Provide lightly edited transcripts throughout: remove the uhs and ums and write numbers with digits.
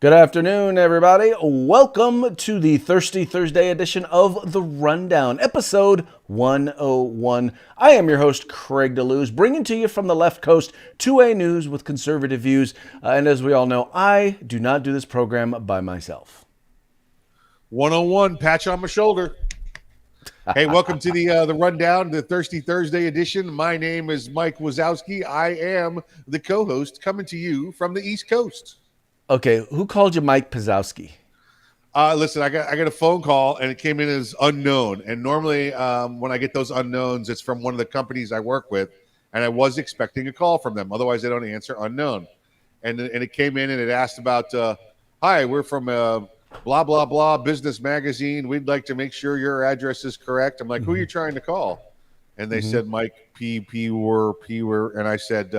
Good afternoon, everybody. Welcome to the Thirsty Thursday edition of The Rundown, episode 101. I am your host, Craig DeLuz, bringing to you from the left coast 2A News with conservative views. And as we all know, I do not do this program by myself. 101, patch on my shoulder. Hey, welcome to the Rundown, the Thirsty Thursday edition. My name is Mike Wazowski. I am the co-host coming to you from the East Coast. Okay, who called you Mike Pazowski? Listen, I got a phone call and it came in as unknown. And normally when I get those unknowns, it's from one of the companies I work with. And I was expecting a call from them. Otherwise, they don't answer unknown. And it came in and it asked about, hi, we're from blah, blah, blah business magazine. We'd like to make sure your address is correct. I'm like, who are you trying to call? And they said, Mike P. Were. And I said,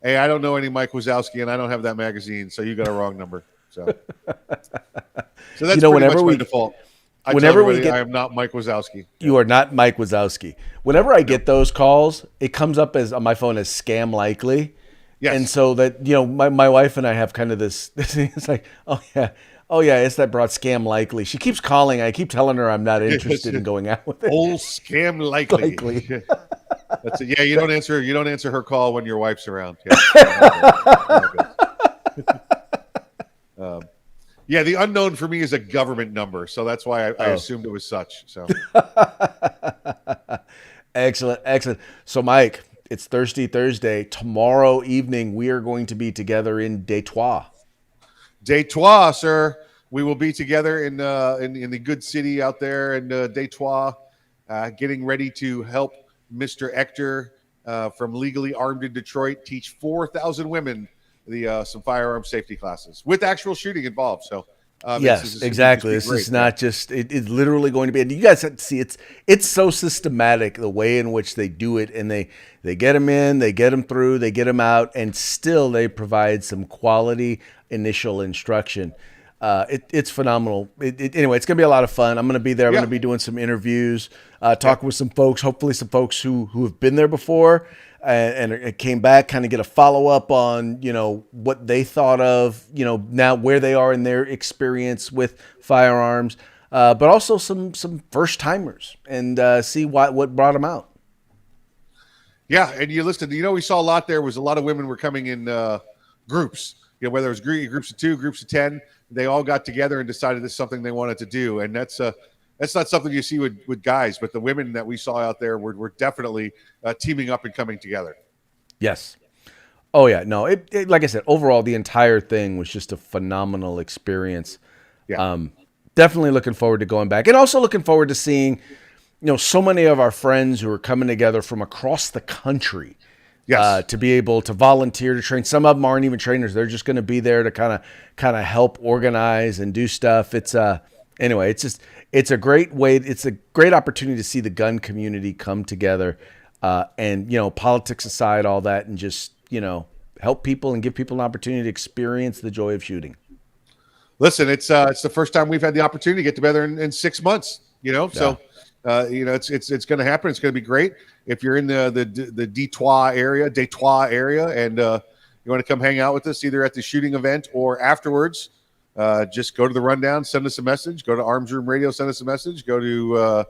hey, I don't know any Mike Wazowski, and I don't have that magazine, so you got a wrong number. So that's pretty much my default. I am not Mike Wazowski. You are not Mike Wazowski. Whenever I get those calls, it comes up as on my phone as scam likely. Yes. And so that, my wife and I have kind of this thing. It's like, oh yeah, it's that broad scam likely. She keeps calling. I keep telling her I'm not interested in going out with it. Old scam likely. That's it. Yeah, you don't answer her call when your wife's around. Yeah, the unknown for me is a government number, so that's why I assumed it was such. So excellent. So Mike, it's Thirsty Thursday. Tomorrow evening we are going to be together in Detroit. Detroit, sir. We will be together in the good city out there in Detroit, getting ready to help Mr. Ector from Legally Armed in Detroit teach 4,000 women some firearm safety classes with actual shooting involved. So yes, exactly. This is not just it's literally going to be, and you guys have to see it's so systematic the way in which they do it, and they get them in, they get them through, they get them out, and still they provide some quality initial instruction. It's phenomenal. Anyway, it's going to be a lot of fun. I'm going to be there. I'm going to be doing some interviews, talking with some folks, hopefully some folks who have been there before and came back, kind of get a follow-up on, what they thought of, now where they are in their experience with firearms, but also some first-timers and see what brought them out. Yeah, and you listened, we saw a lot there. Was a lot of women were coming in groups, whether it was groups of 2, groups of 10. They all got together and decided this is something they wanted to do. And that's not something you see with guys, but the women that we saw out there were definitely teaming up and coming together. Yes. Oh yeah. No, it like I said, overall, the entire thing was just a phenomenal experience. Yeah. Definitely looking forward to going back, and also looking forward to seeing, so many of our friends who are coming together from across the country. Yes. To be able to volunteer to train. Some of them aren't even trainers. They're just going to be there to kind of help organize and do stuff. Anyway, it's a great way. It's a great opportunity to see the gun community come together, and politics aside, all that, and just help people and give people an opportunity to experience the joy of shooting. Listen, it's the first time we've had the opportunity to get together in 6 months. So. It's going to happen. It's going to be great. If you're in the Detroit area, and you want to come hang out with us either at the shooting event or afterwards, just go to the Rundown, send us a message. Go to Arms Room Radio, send us a message. Go to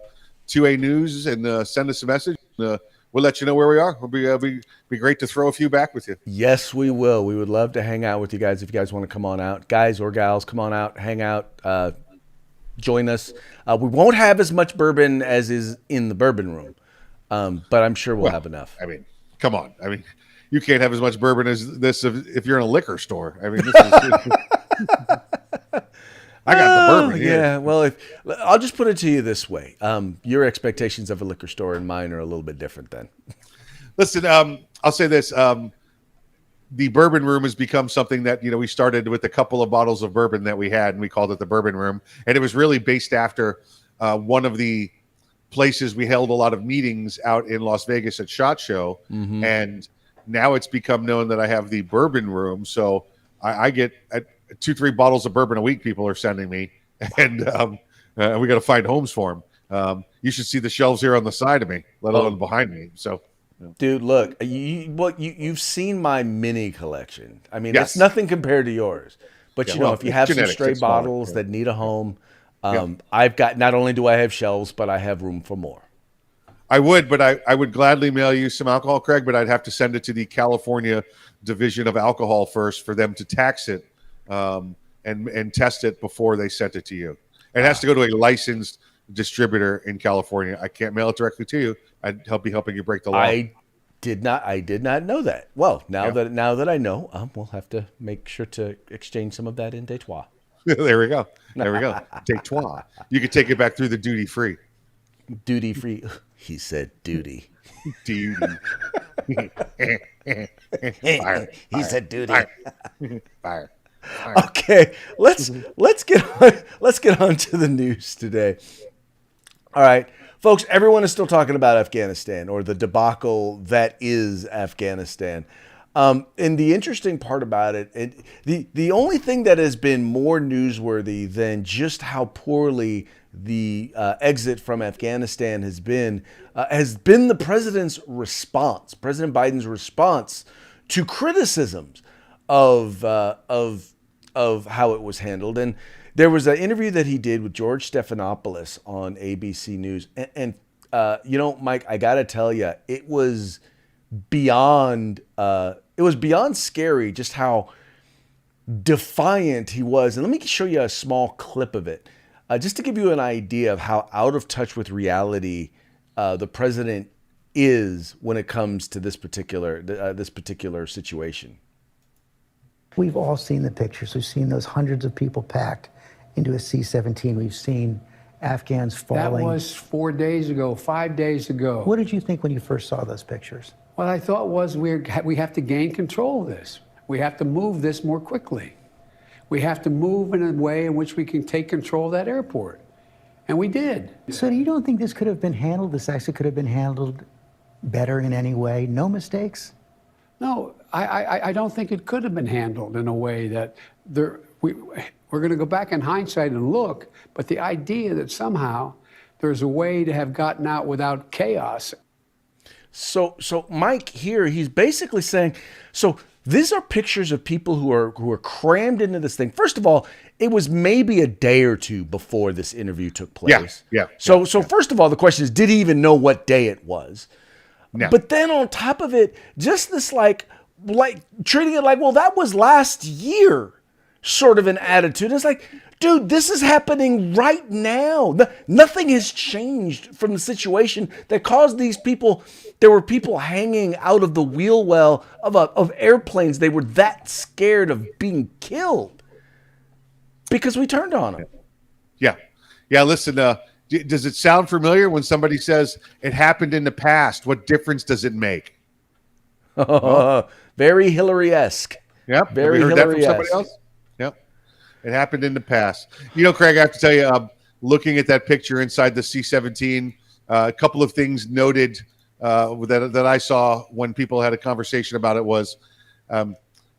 2A News and send us a message. We'll let you know where we are. It'll be great to throw a few back with you. Yes, we will. We would love to hang out with you guys if you guys want to come on out. Guys or gals, come on out, hang out. Join us. We won't have as much bourbon as is in the bourbon room, but I'm sure we'll have enough. I mean, come on. I mean, you can't have as much bourbon as this if you're in a liquor store. I mean, I got the bourbon here. Yeah, well, I'll just put it to you this way. Your expectations of a liquor store and mine are a little bit different then. Listen, I'll say this. The bourbon room has become something that, we started with a couple of bottles of bourbon that we had, and we called it the bourbon room. And it was really based after one of the places we held a lot of meetings out in Las Vegas at SHOT Show. Mm-hmm. And now it's become known that I have the bourbon room. So I get 2-3 bottles of bourbon a week people are sending me. And we got to find homes for them. You should see the shelves here on the side of me, let alone behind me. So Dude, look, you've seen my mini collection. I mean, Yes. It's nothing compared to yours. But Yeah, well, if you it's have some genetics, stray it's smaller, bottles yeah. that need a home, Yeah. I've got, not only do I have shelves, but I have room for more. I would, but I would gladly mail you some alcohol, Craig, but I'd have to send it to the California Division of Alcohol first for them to tax it and test it before they sent it to you. It has to go to a licensed distributor in California. I can't mail it directly to you. I'd be helping you break the law. I did not know that. Well, now Yeah. that I know, we'll have to make sure to exchange some of that in Detroit. There we go. There we go. Take trois. You could take it back through the duty free. Duty free. He said duty. Duty. Fire. He said duty. Fire. Okay, let's get on to the news today. All right, folks, everyone is still talking about Afghanistan, or the debacle that is Afghanistan. And the interesting part about it, the only thing that has been more newsworthy than just how poorly the exit from Afghanistan has been the president's response, President Biden's response to criticisms of how it was handled. And there was an interview that he did with George Stephanopoulos on ABC News. And Mike, I got to tell you, it was beyond scary just how defiant he was. And let me show you a small clip of it, just to give you an idea of how out of touch with reality the president is when it comes to this particular situation. We've all seen the pictures. We've seen those hundreds of people packed into a C-17. We've seen Afghans falling. That was 4 days ago, 5 days ago. What did you think when you first saw those pictures? What I thought was we have to gain control of this. We have to move this more quickly. We have to move in a way in which we can take control of that airport. And we did. So you don't think this could have been handled, this actually could have been handled better in any way? No mistakes? No, I don't think it could have been handled in a way that we're going to go back in hindsight and look, but the idea that somehow there's a way to have gotten out without chaos. So Mike here, he's basically saying, so these are pictures of people who are crammed into this thing. First of all, it was maybe a day or two before this interview took place. Yeah. So first of all, the question is, did he even know what day it was? No. But then on top of it, just this like treating it like, well, that was last year sort of an attitude. It's like, dude, this is happening right now. Nothing has changed from the situation that caused these people. There were people hanging out of the wheel well of airplanes. They were that scared of being killed because we turned on them. Yeah. Listen, does it sound familiar when somebody says it happened in the past? What difference does it make? Very Hillary-esque. Yep. Very Have you heard that from Hillary-esque. somebody else? Yep. It happened in the past. Craig, I have to tell you, looking at that picture inside the C-17, a couple of things noted that I saw when people had a conversation about it was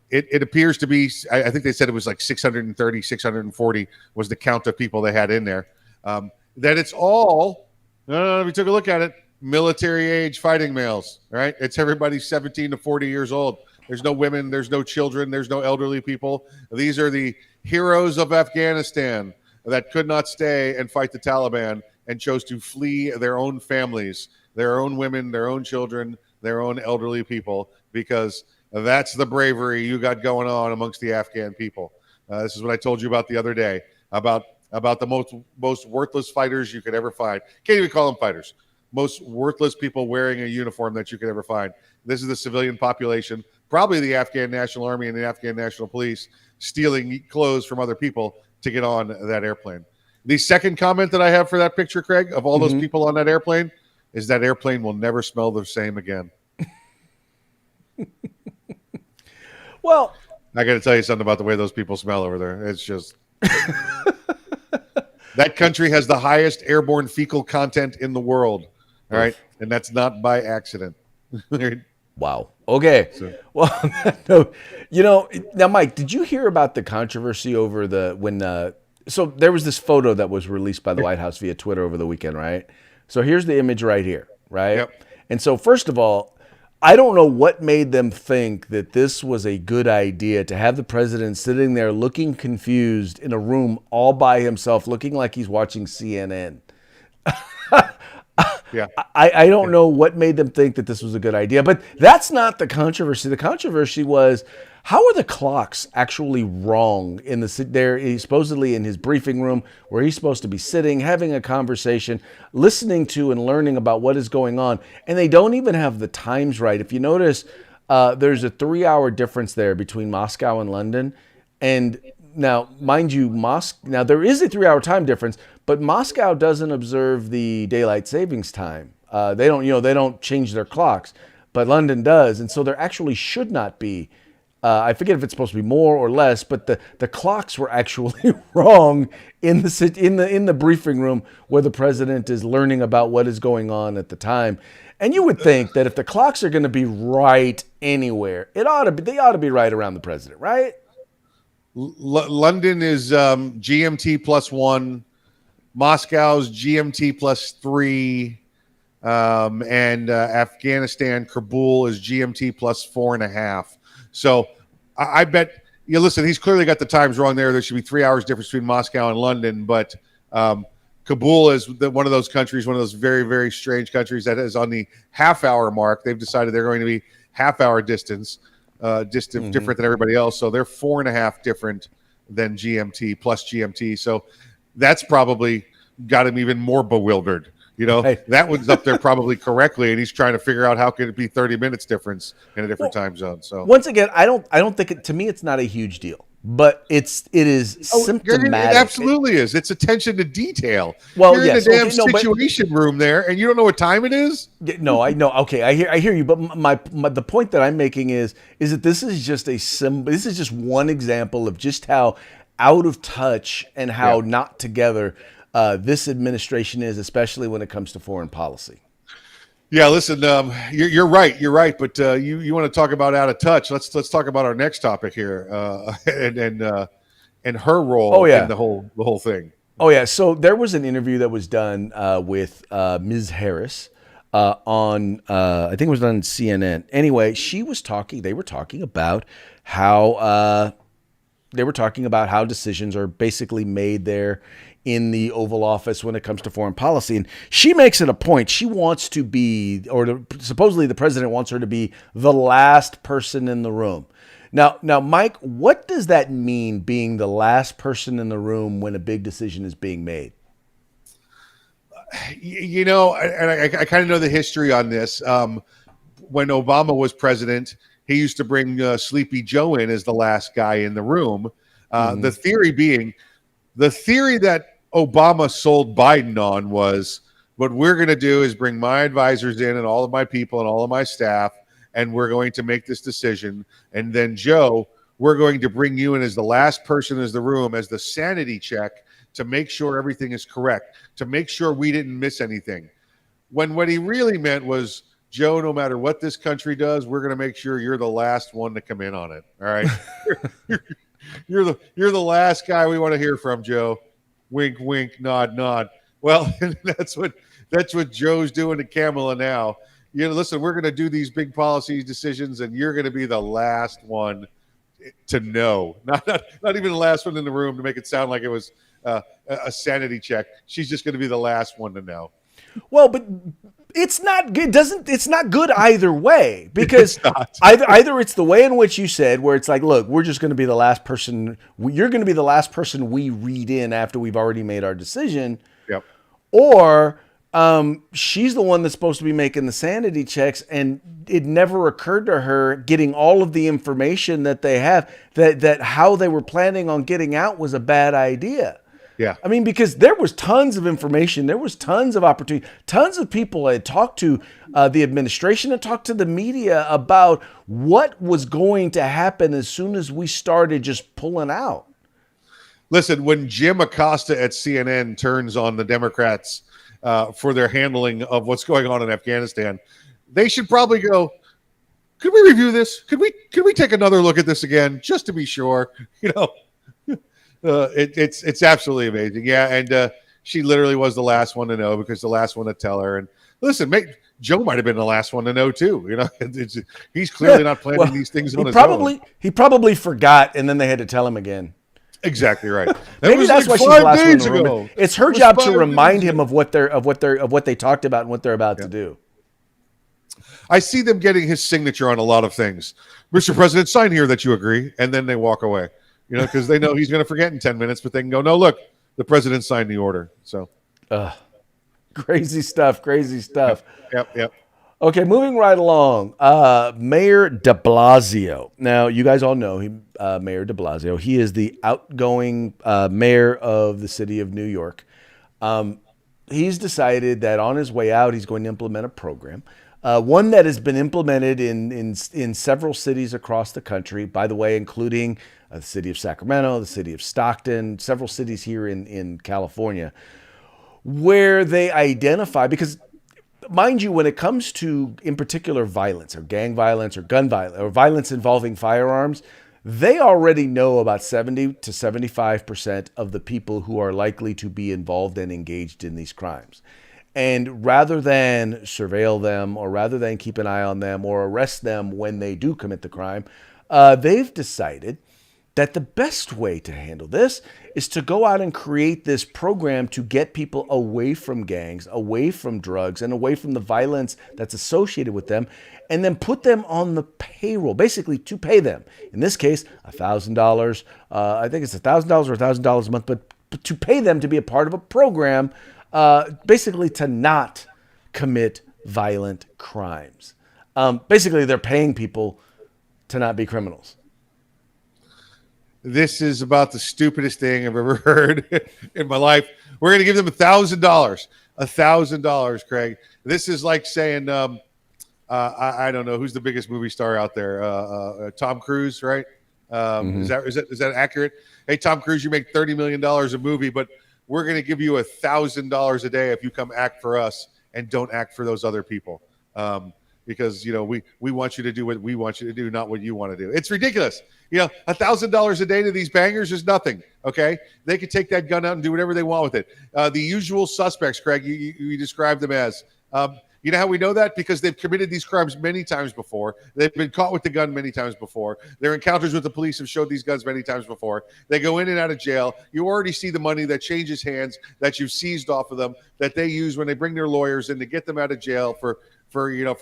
it appears to be, I think they said it was like 630, 640 was the count of people they had in there. That it's all, if you took a look at it, military age fighting males, right? It's everybody 17 to 40 years old. There's no women, there's no children, there's no elderly people. These are the heroes of Afghanistan that could not stay and fight the Taliban and chose to flee their own families, their own women, their own children, their own elderly people, because that's the bravery you got going on amongst the Afghan people. This is what I told you about the other day, about the most worthless fighters you could ever find. Can't even call them fighters. Most worthless people wearing a uniform that you could ever find. This is the civilian population, probably the Afghan National Army and the Afghan National Police, stealing clothes from other people to get on that airplane. The second comment that I have for that picture, Craig, of all those people on that airplane, is that airplane will never smell the same again. Well, I got to tell you something about the way those people smell over there. It's just... That country has the highest airborne fecal content in the world. All right. And that's not by accident. Wow. Okay. Well, now, Mike, did you hear about the controversy over so there was this photo that was released by the White House via Twitter over the weekend, right? So here's the image right here, right? Yep. And so first of all, I don't know what made them think that this was a good idea to have the president sitting there looking confused in a room all by himself, looking like he's watching CNN. Yeah. I don't know what made them think that this was a good idea, but that's not the controversy. The controversy was, how are the clocks actually wrong in the there? He's supposedly in his briefing room where he's supposed to be sitting, having a conversation, listening to and learning about what is going on, and they don't even have the times right. If you notice, there's a 3-hour difference there between Moscow and London, and now, mind you, now there is a 3-hour time difference, but Moscow doesn't observe the daylight savings time. They don't change their clocks, but London does, and so there actually should not be. I forget if it's supposed to be more or less, but the clocks were actually wrong in the briefing room where the president is learning about what is going on at the time. And you would think that if the clocks are going to be right anywhere, they ought to be right around the president, right? London is GMT +1, Moscow's GMT +3, and Afghanistan, Kabul is GMT +4.5. So I bet listen, he's clearly got the times wrong there. There should be 3 hours difference between Moscow and London, but Kabul is one of those countries, one of those very, very strange countries that is on the half-hour mark. They've decided they're going to be half-hour distance. Different than everybody else, so they're 4.5 different than GMT plus GMT. So that's probably got him even more bewildered. That one's up there probably correctly, and he's trying to figure out how could it be 30 minutes difference in a different time zone. So once again, I don't think to me it's not a huge deal, but it is symptomatic. It absolutely is. It's attention to detail. Well, you're in the damn situation room there, and you don't know what time it is. No, I know. Okay, I hear you. But the point that I'm making is that this is just this is just one example of just how out of touch and how not together this administration is, especially when it comes to foreign policy. Yeah, listen, you're right. You're right. But you want to talk about out of touch? Let's talk about our next topic here, and her role in the whole thing. Oh yeah. So there was an interview that was done with Ms. Harris on I think it was on CNN. Anyway, she was talking. They were talking about how decisions are basically made there in the Oval Office when it comes to foreign policy. And she makes it a point. She wants to be, supposedly the president wants her to be the last person in the room. Now, Mike, what does that mean, being the last person in the room when a big decision is being made? And I kind of know the history on this. When Obama was president, he used to bring Sleepy Joe in as the last guy in the room. The theory that Obama sold Biden on was, what we're going to do is bring my advisors in and all of my people and all of my staff, and we're going to make this decision. And then, Joe, we're going to bring you in as the last person in the room as the sanity check to make sure everything is correct, to make sure we didn't miss anything. When what he really meant was, Joe, no matter what this country does, we're going to make sure you're the last one to come in on it. All right. You're the last guy we want to hear from, Joe. Wink, wink, nod, nod. Well, that's what Joe's doing to Kamala now. Listen, we're going to do these big policy decisions, and you're going to be the last one to know. Not even the last one in the room to make it sound like it was a sanity check. She's just going to be the last one to know. Well, but it's not good. It's not good either way, because either it's the way in which you said, where it's like, look, we're just going to be the last person. You're going to be the last person we read in after we've already made our decision. Yep. Or she's the one that's supposed to be making the sanity checks, and it never occurred to her, getting all of the information that they have, that how they were planning on getting out was a bad idea. Yeah. I mean, because there was tons of information, there was tons of opportunity, tons of people had talked to the administration and talked to the media about what was going to happen as soon as we started just pulling out. Listen, when Jim Acosta at CNN turns on the Democrats for their handling of what's going on in Afghanistan, they should probably go, could we review this? Could we take another look at this again, just to be sure? It's absolutely amazing. Yeah, and she literally was the last one to know, because the last one to tell her. And listen, Joe might have been the last one to know too. He's clearly not planning these things on his own. He probably forgot, and then they had to tell him again. Exactly right. Maybe that's why she's the last one in the room. ago. It's her job to remind him of what they talked about and what they're about to do. I see them getting his signature on a lot of things. Mr. President, sign here that you agree, and then they walk away. Because they know he's going to forget in 10 minutes, but they can go, no, look, the president signed the order. So, crazy stuff. Yep. Okay, moving right along. Mayor DeBlasio. Now, you guys all know Mayor DeBlasio. He is the outgoing mayor of the city of New York. He's decided that on his way out, he's going to implement a program. One that has been implemented in several cities across the country, by the way, including the city of Sacramento, the city of Stockton, several cities here in California, where they identify, because mind you, when it comes to, in particular, violence or gang violence or gun violence or violence involving firearms, they already know about 70 to 75% of the people who are likely to be involved and engaged in these crimes. And rather than surveil them or rather than keep an eye on them or arrest them when they do commit the crime, they've decided that the best way to handle this is to go out and create this program to get people away from gangs, away from drugs, and away from the violence that's associated with them, and then put them on the payroll, basically to pay them. In this case, $1,000. I think it's $1,000 or $1,000 a month, but to pay them to be a part of a program, basically to not commit violent crimes. Basically, they're paying people to not be criminals. This is about the stupidest thing I've ever heard in my life. We're going to give them $1,000. $1,000, Craig. This is like saying, I don't know, who's the biggest movie star out there? Tom Cruise, right? Is that accurate? Hey, Tom Cruise, you make $30 million a movie, but we're going to give you $1,000 a day if you come act for us and don't act for those other people. Because, we want you to do what we want you to do, not what you want to do. It's ridiculous. $1,000 a day to these bangers is nothing. Okay. They could take that gun out and do whatever they want with it. The usual suspects, Craig, you described them as, you know how we know that? Because they've committed these crimes many times before. They've been caught with the gun many times before. Their encounters with the police have showed these guns many times before. They go in and out of jail. You already see the money that changes hands that you've seized off of them that they use when they bring their lawyers in to get them out of jail for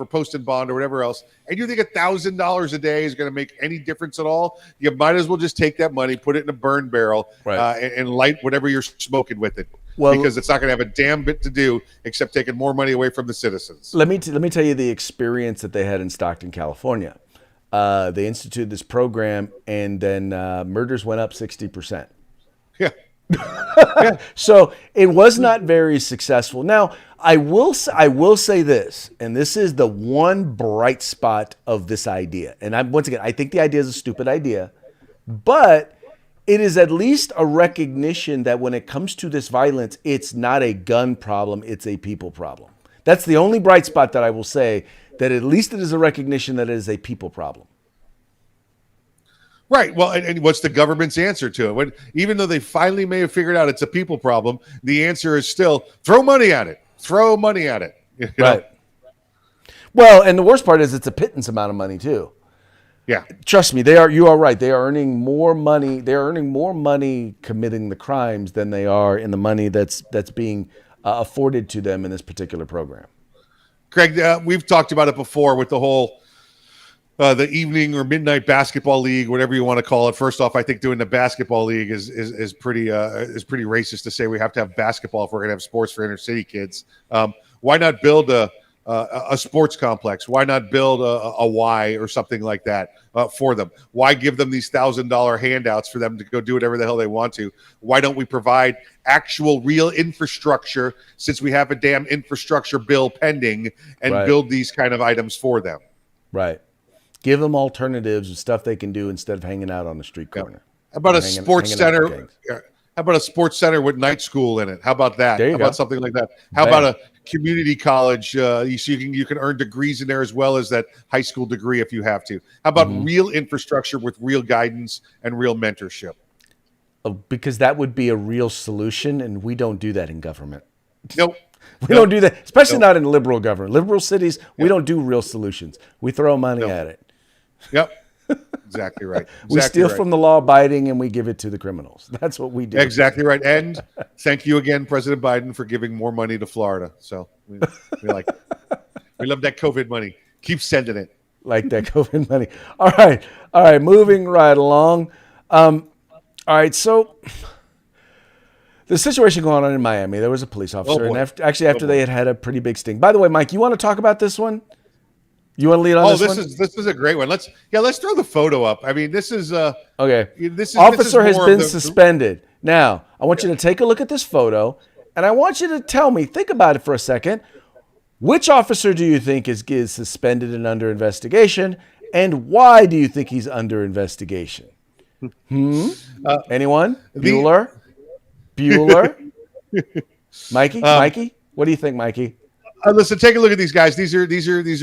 post and bond or whatever else. And you think $1,000 a day is going to make any difference at all? You might as well just take that money, put it in a burn barrel, right, and light whatever you're smoking with it. Well, because it's not going to have a damn bit to do except taking more money away from the citizens. Let me tell you the experience that they had in Stockton, California. They instituted this program, and then murders went up 60%. Yeah. So it was not very successful. Now, I will say this, and this is the one bright spot of this idea. And I think the idea is a stupid idea, but it is at least a recognition that when it comes to this violence, it's not a gun problem, it's a people problem. That's the only bright spot that I will say, that at least it is a recognition that it is a people problem. Right. Well, and what's the government's answer to it? Even though they finally may have figured out it's a people problem, the answer is still throw money at it. Throw money at it. Right. Well, and the worst part is it's a pittance amount of money too. Yeah. Trust me, you are right. They are earning more money. They are earning more money committing the crimes than they are in the money that's being afforded to them in this particular program. Craig, we've talked about it before with the whole the evening or midnight basketball league, whatever you want to call it. First off, I think doing the basketball league is pretty racist to say we have to have basketball if we're going to have sports for inner city kids. Why not build a sports complex? Why not build a Y or something like that for them? Why give them these $1,000 handouts for them to go do whatever the hell they want to? Why don't we provide actual real infrastructure, since we have a damn infrastructure bill pending, and build these kind of items for them? Right. Give them alternatives and stuff they can do instead of hanging out on the street corner. How about a sports center? How about a sports center with night school in it? How about that? How about something like that? How about a community college? So you can earn degrees in there as well as that high school degree if you have to. How about real infrastructure with real guidance and real mentorship? Because that would be a real solution, and we don't do that in government. Nope. We don't do that, especially not in liberal government. Liberal cities, we don't do real solutions. We throw money at it. Yep. Exactly right. We steal from the law-abiding and we give it to the criminals. That's what we do. Exactly right. And thank you again, President Biden, for giving more money to Florida. So we like we love that COVID money. Keep sending it. Like that COVID money. All right. Moving right along. All right. So the situation going on in Miami, there was a police officer, and after they had a pretty big sting. By the way, Mike, you want to talk about this one? You want to lead on this one? This is a great one. Let's throw the photo up. I mean, this is okay. This officer has been suspended. Now, I want you to take a look at this photo, and I want you to tell me, think about it for a second. Which officer do you think is suspended and under investigation, and why do you think he's under investigation? Anyone? Bueller? Mikey? What do you think, Mikey? Listen, take a look at these guys. These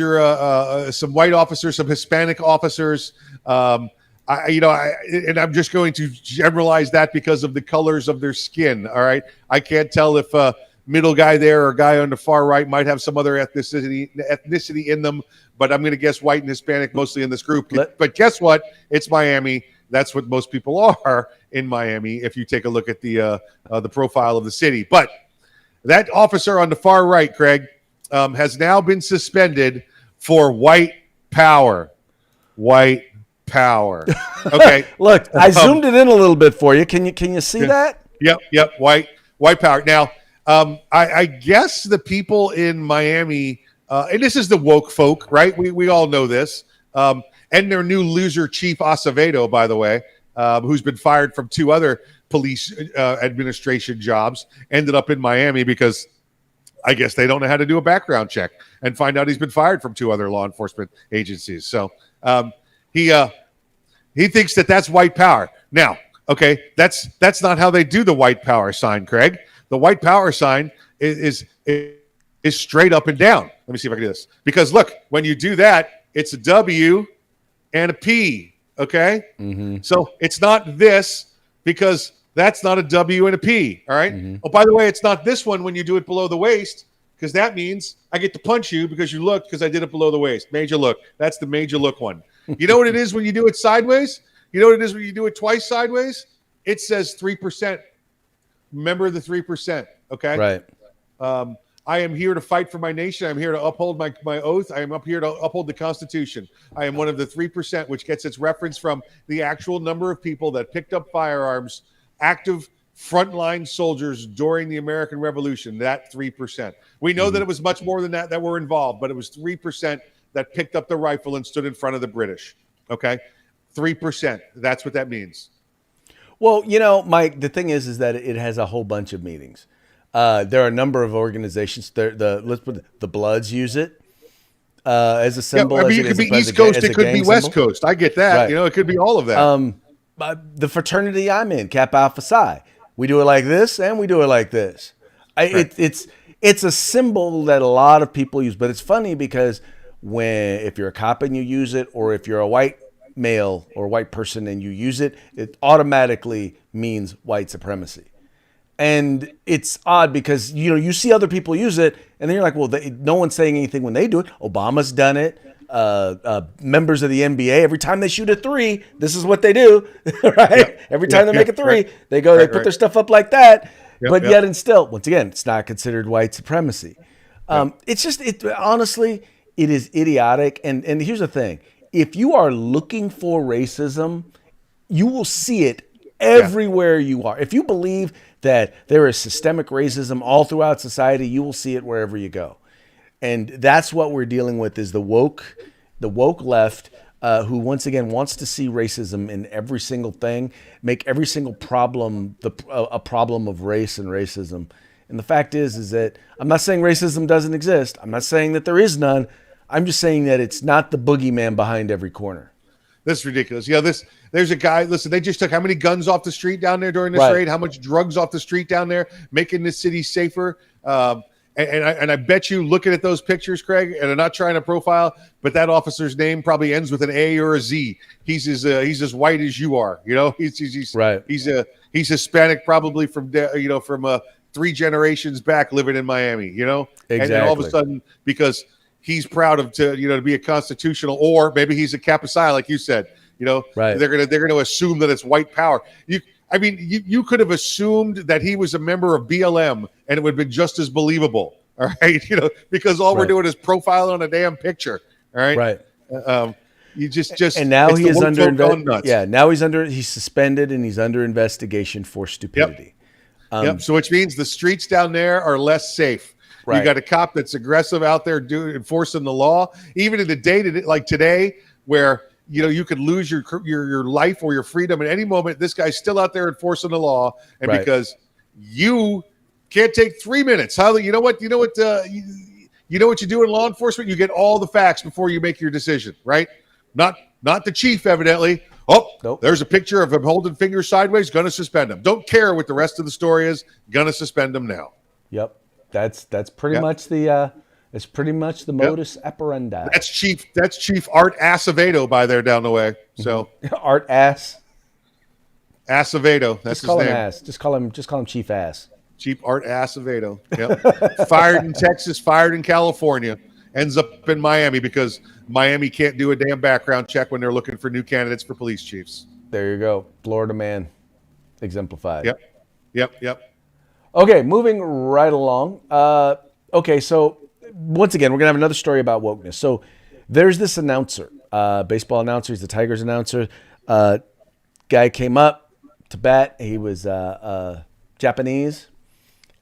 are some white officers, some Hispanic officers. And I'm just going to generalize that because of the colors of their skin. All right, I can't tell if middle guy there or guy on the far right might have some other ethnicity in them, but I'm going to guess white and Hispanic mostly in this group. But guess what? It's Miami. That's what most people are in Miami. If you take a look at the profile of the city, but that officer on the far right, Craig, has now been suspended for white power. White power. Okay. Look, I zoomed it in a little bit for you. Can you see that? Yep. White power. Now, I guess the people in Miami, and this is the woke folk, right? We all know this. And their new loser chief Acevedo, by the way, who's been fired from 2 other police administration jobs, ended up in Miami because I guess they don't know how to do a background check and find out he's been fired from 2 other law enforcement agencies. So he thinks that that's white power. Now, okay, that's not how they do the white power sign, Craig. The white power sign is straight up and down. Let me see if I can do this. Because look, when you do that, it's a W and a P. Okay, So it's not this because that's not a W and a P, all right? Oh, by the way, it's not this one when you do it below the waist, because that means I get to punch you because you looked because I did it below the waist. Major look. That's the major look one. You know what it is when you do it sideways? You know what it is when you do it twice sideways? It says 3%. Remember the 3%, okay? Right. I am here to fight for my nation. I'm here to uphold my oath. I am up here to uphold the Constitution. I am one of the 3%, which gets its reference from the actual number of people that picked up firearms, active frontline soldiers during the American Revolution, that 3%. We know that it was much more than that were involved, but it was 3% that picked up the rifle and stood in front of the British, okay? 3%. That's what that means. Well, Mike, the thing is that it has a whole bunch of meanings. There are a number of organizations. Let's put the Bloods use it as a symbol. Yeah, I mean, it could be East Coast, it could be West Coast. I get that. Right. It could be all of that. The fraternity I'm in, Kappa Alpha Psi, we do it like this, and we do it like this. Right. It's a symbol that a lot of people use, but it's funny because if you're a cop and you use it, or if you're a white male or white person and you use it, it automatically means white supremacy. And it's odd because, you see other people use it and then you're like, well, no one's saying anything when they do it. Obama's done it. Members of the NBA, every time they shoot a 3, this is what they do, right? Yep. Every time they make a 3, they go, they put their stuff up like that. But yet and still, once again, it's not considered white supremacy. It's just, honestly, it is idiotic. And here's the thing. If you are looking for racism, you will see it everywhere you are. If you believe that there is systemic racism all throughout society, you will see it wherever you go. And that's what we're dealing with is the woke left, who once again wants to see racism in every single thing, make every single problem a problem of race and racism. And the fact is that I'm not saying racism doesn't exist. I'm not saying that there is none. I'm just saying that it's not the boogeyman behind every corner. This is ridiculous. There's a guy, listen, they just took how many guns off the street down there during this raid, how much drugs off the street down there, making this city safer. And I bet you looking at those pictures, Craig, and I'm not trying to profile, but that officer's name probably ends with an A or a Z. He's as white as you are. He's Hispanic, probably from 3 generations back living in Miami, you know? Exactly. And all of a sudden, because he's proud of to be a constitutional, or maybe he's a Kappa Psi, like you said, Right. they're gonna assume that it's white power. You could have assumed that he was a member of BLM and it would have been just as believable. All right. Because all we're doing is profiling on a damn picture. All right. Right. You just and now he is under he's suspended and he's under investigation for stupidity. So which means the streets down there are less safe. Right. You got a cop that's aggressive out there enforcing the law, even in the day like today, where you could lose your life or your freedom at any moment. This guy's still out there enforcing the law, and because you can't take 3 minutes. You know what you do in law enforcement? You get all the facts before you make your decision, right? Not the chief, evidently. Nope. There's a picture of him holding fingers sideways. Going to suspend him. Don't care what the rest of the story is. Going to suspend him now. Yep. That's pretty much the it's pretty much the modus operandi. That's Chief Art Acevedo by there down the way. So Art Acevedo. That's just call his him name. Ass. Just call him Chief Ass. Chief Art Acevedo. Yep. Fired in Texas, fired in California, ends up in Miami because Miami can't do a damn background check when they're looking for new candidates for police chiefs. There you go. Florida man exemplified. Yep. Okay, moving right along. Okay, so once again, we're going to have another story about wokeness. So there's this announcer, baseball announcer. He's the Tigers announcer. Guy came up to bat. He was Japanese.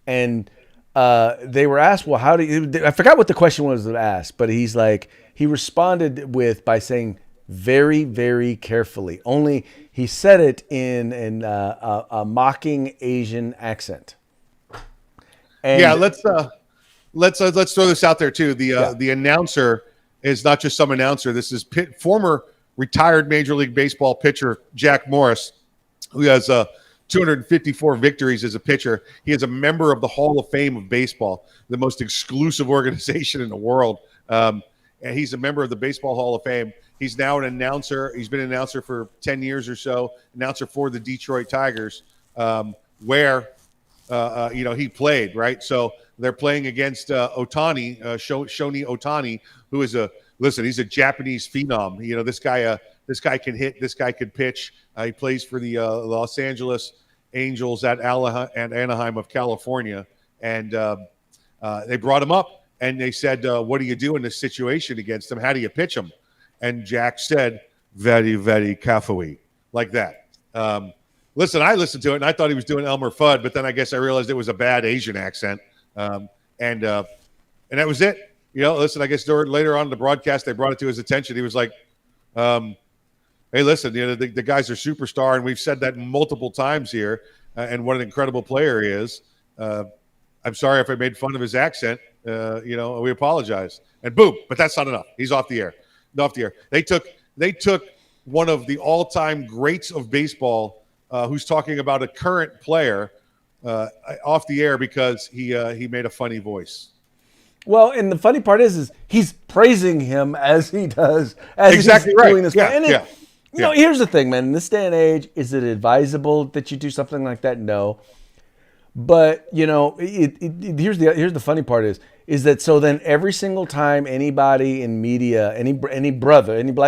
And they were asked, well, how do you... I forgot what the question was asked, but he's like... He responded by saying, very, very carefully. Only he said it in a mocking Asian accent. And let's throw this out there too. The announcer is not just some announcer. This is former retired Major League Baseball pitcher Jack Morris, who has 254 victories as a pitcher. He is a member of the Hall of Fame of baseball, the most exclusive organization in the world. And he's a member of the Baseball Hall of Fame. He's now an announcer. He's been an announcer for 10 years or so, announcer for the Detroit Tigers, where he played, right? So they're playing against Ohtani, Shoni Ohtani, who is he's a Japanese phenom. This guy can hit, this guy can pitch. He plays for the Los Angeles Angels at Anaheim of California. And they brought him up and they said, what do you do in this situation against him? How do you pitch him? And Jack said, very, very carefully, like that. Listen, I listened to it and I thought he was doing Elmer Fudd, but then I guess I realized it was a bad Asian accent. And that was it. Listen, I guess later on in the broadcast, they brought it to his attention. He was like, hey, listen, the guy's a superstar, and we've said that multiple times here, and what an incredible player he is. I'm sorry if I made fun of his accent. We apologize. And boom, but that's not enough. He's off the air. They took one of the all-time greats of baseball, who's talking about a current player, off the air because he made a funny voice. Well, and the funny part is he's praising him as he does, as exactly he's right. doing this. Yeah, here's the thing, man. In this day and age, is it advisable that you do something like that? No. But here's the funny part is that so then every single time anybody in media, any black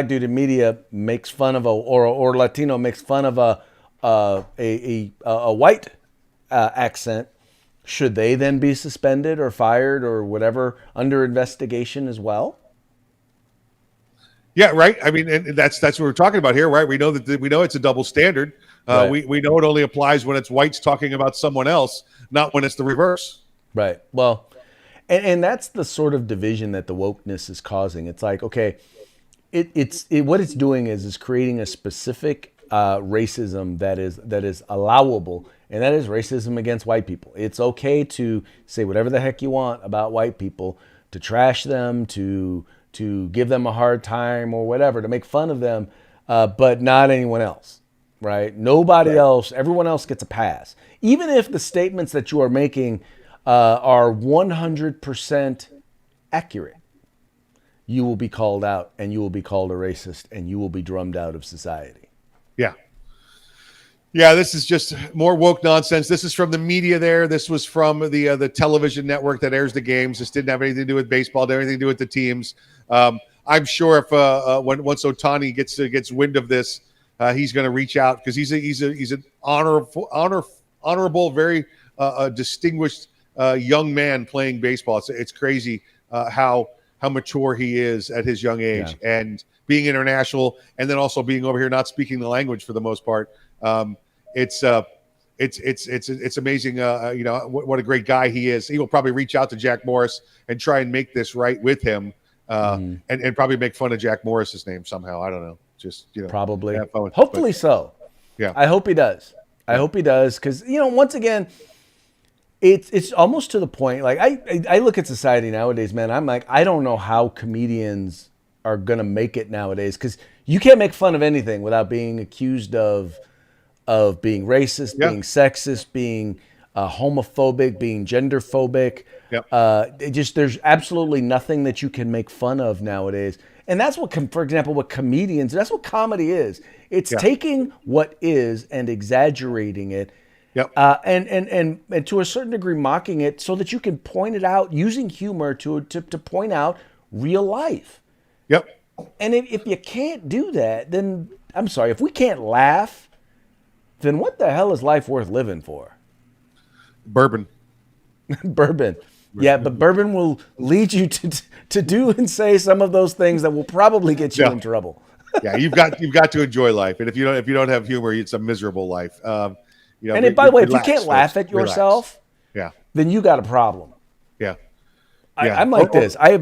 dude in media makes fun of or Latino makes fun of a white accent, should they then be suspended or fired or whatever under investigation as well? Yeah, right. I mean, and that's what we're talking about here, right? We know it's a double standard. Right. We know it only applies when it's whites talking about someone else, not when it's the reverse. Right. Well, and that's the sort of division that the wokeness is causing. It's like, okay, what it's doing is creating a specific racism that is allowable, and that is racism against white people. It's okay to say whatever the heck you want about white people, to trash them, to give them a hard time or whatever, to make fun of them, but not anyone else, right? Nobody else, everyone else gets a pass. Even if the statements that you are making are 100% accurate, you will be called out and you will be called a racist and you will be drummed out of society. Yeah. Yeah, this is just more woke nonsense. This is from the media there. This was from the television network that airs the games. This didn't have anything to do with baseball, didn't have anything to do with the teams. I'm sure if once Ohtani gets wind of this, he's going to reach out because he's an honorable, very distinguished young man playing baseball. It's crazy how mature he is at his young age, and being international, and then also being over here not speaking the language for the most part. It's amazing. What a great guy he is. He will probably reach out to Jack Morris and try and make this right with him, and probably make fun of Jack Morris's name somehow. I don't know. Just probably. Hopefully so. Yeah, I hope he does. I hope he does because once again, it's almost to the point. Like I look at society nowadays, man. I'm like, I don't know how comedians are gonna make it nowadays because you can't make fun of anything without being accused of being racist, being sexist, being homophobic, being genderphobic. There's absolutely nothing that you can make fun of nowadays. And that's what, for example, what comedians, that's what comedy is. It's taking what is and exaggerating it. And to a certain degree mocking it so that you can point it out using humor to point out real life. And if you can't do that, then I'm sorry, if we can't laugh, then what the hell is life worth living for? Bourbon. Bourbon. Yeah, but bourbon will lead you to do and say some of those things that will probably get you in trouble. You've got to enjoy life, and if you don't have humor, it's a miserable life. And by the way, if you can't laugh at yourself, then you got a problem. I'm like this. I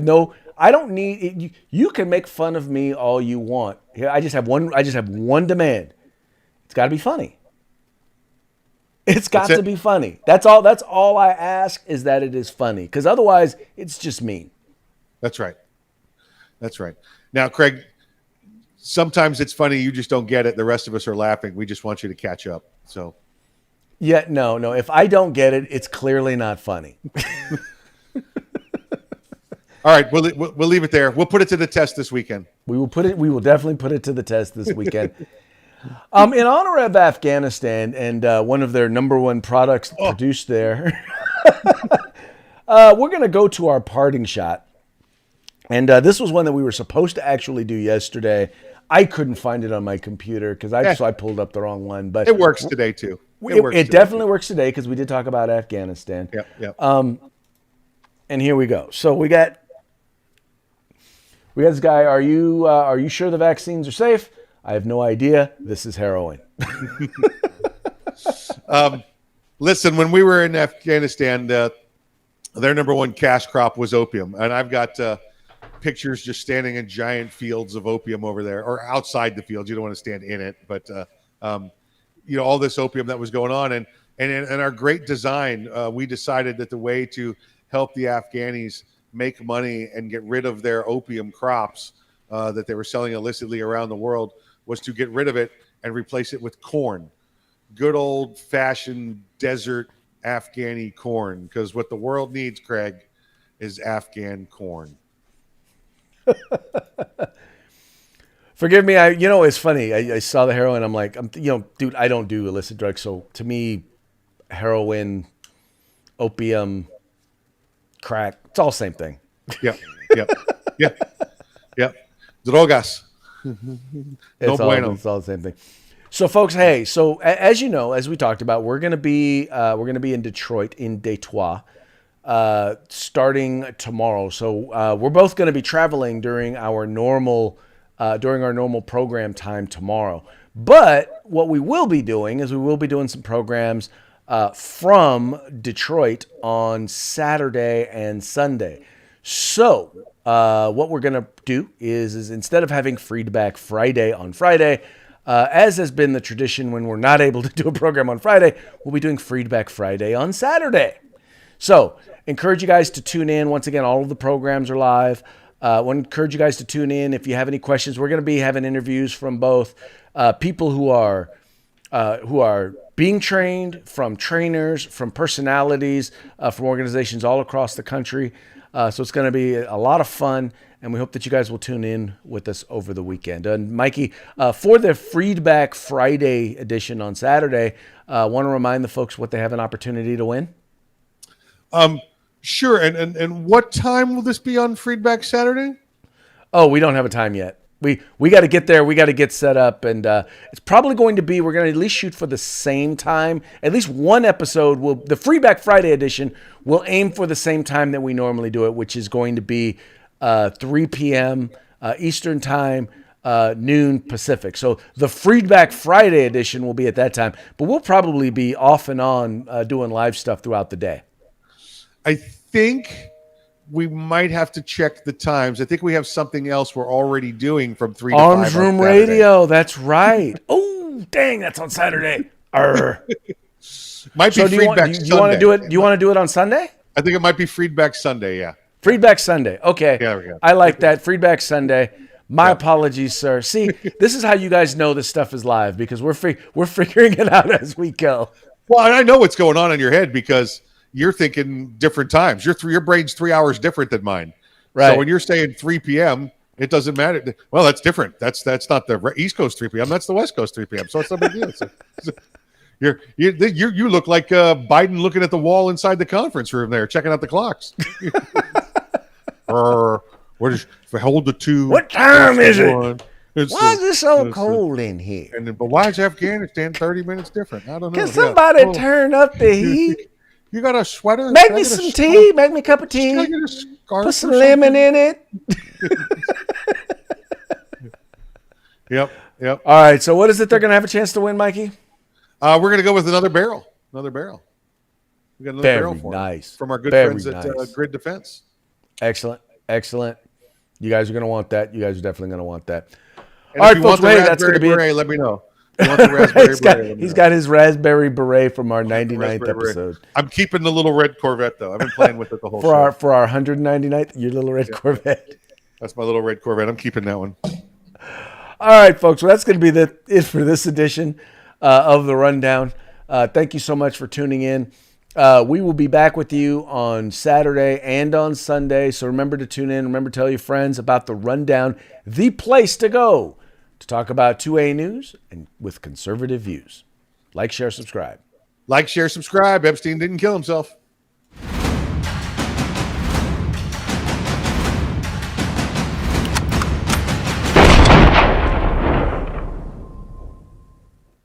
don't need it. You can make fun of me all you want. I just have one demand. It's got to be funny. It's got to be funny. That's all I ask is that it is funny. Because otherwise, it's just mean. That's right. Now, Craig, sometimes it's funny. You just don't get it. The rest of us are laughing. We just want you to catch up. So. Yeah, no. If I don't get it, it's clearly not funny. All right, we'll leave it there. We'll put it to the test this weekend. We will definitely put it to the test this weekend. In honor of Afghanistan and one of their number one products produced there, we're going to go to our parting shot. And this was one that we were supposed to actually do yesterday. I couldn't find it on my computer so I pulled up the wrong one. But it works today too. It definitely works today because we did talk about Afghanistan. Yep. And here we go. So we got this guy. Are you sure the vaccines are safe? I have no idea. This is heroin. Listen, when we were in Afghanistan, their number one cash crop was opium. And I've got pictures just standing in giant fields of opium over there, or outside the fields. You don't want to stand in it. But, all this opium that was going on. And in our great design, we decided that the way to help the Afghanis make money and get rid of their opium crops that they were selling illicitly around the world was to get rid of it and replace it with corn. Good old-fashioned desert Afghani corn, because what the world needs, Craig, is Afghan corn. Forgive me. It's funny. I saw the heroin. I'm like, dude, I don't do illicit drugs. So to me, heroin, opium, crack, it's all the same thing. Yep. Drogas. It's all the same thing. So, folks, hey. So, as you know, as we talked about, we're gonna be in Detroit, in Detroit, starting tomorrow. So, we're both gonna be traveling during our normal program time tomorrow. But what we will be doing is we will be doing some programs from Detroit on Saturday and Sunday. So, what we're going to do is instead of having Feedback Friday on Friday, as has been the tradition when we're not able to do a program on Friday, we'll be doing Feedback Friday on Saturday. So, encourage you guys to tune in. Once again, all of the programs are live. I want to encourage you guys to tune in. If you have any questions, we're going to be having interviews from both people who are being trained, from trainers, from personalities, from organizations all across the country. So it's going to be a lot of fun, and we hope that you guys will tune in with us over the weekend. And Mikey, for the Feedback Friday edition on Saturday, want to remind the folks what they have an opportunity to win? Sure. And what time will this be on Feedback Saturday? Oh, we don't have a time yet. We got to get there. We got to get set up, and it's probably going to be. We're going to at least shoot for the same time. At least one episode will. The Feedback Friday edition will aim for the same time that we normally do it, which is going to be 3 p.m. Eastern time, noon Pacific. So the Feedback Friday edition will be at that time, but we'll probably be off and on doing live stuff throughout the day. I think we might have to check the times. I think we have something else we're already doing from 3 to 5. Arms Room Radio. That's right. Oh, dang, that's on Saturday. Arr. Might be Feedback Sunday. Do you want to do it? Do you want to do it on Sunday? I think it might be Feedback Sunday. Yeah. Feedback Sunday. Okay. Yeah, we go. I like that. Feedback Sunday. My apologies, sir. See, this is how you guys know this stuff is live, because we're figuring it out as we go. Well, and I know what's going on in your head because you're thinking different times. Your brain's 3 hours different than mine. Right. So when you're saying 3 p.m., it doesn't matter. Well, that's different. That's not the East Coast 3 p.m. That's the West Coast 3 p.m. So it's no big deal. You look like Biden looking at the wall inside the conference room there, checking out the clocks. Hold the 2. What time is it? Why is it so cold in here? But why is Afghanistan 30 minutes different? I don't know. Can somebody turn up the heat? You got a sweater? Make me some tea. Make me a cup of tea. Put some lemon in it. Yep. All right. So what is it they're going to have a chance to win, Mikey? We're going to go with another barrel. We got another barrel for nice. From our good friends at Grid Defense. Excellent. You guys are going to want that. You guys are definitely going to want that. And all right, folks. That's going to be it. Let me know. He's got his raspberry beret from our 99th episode. I'm keeping the little red Corvette though. I've been playing with it the whole show. For our 199th, your little red Corvette. That's my little red Corvette. I'm keeping that one. All right, folks. Well, that's going to be it for this edition of the Rundown. Thank you so much for tuning in. We will be back with you on Saturday and on Sunday. So remember to tune in. Remember to tell your friends about the Rundown, the place to go to talk about 2A news and with conservative views. Like, share, subscribe. Epstein didn't kill himself.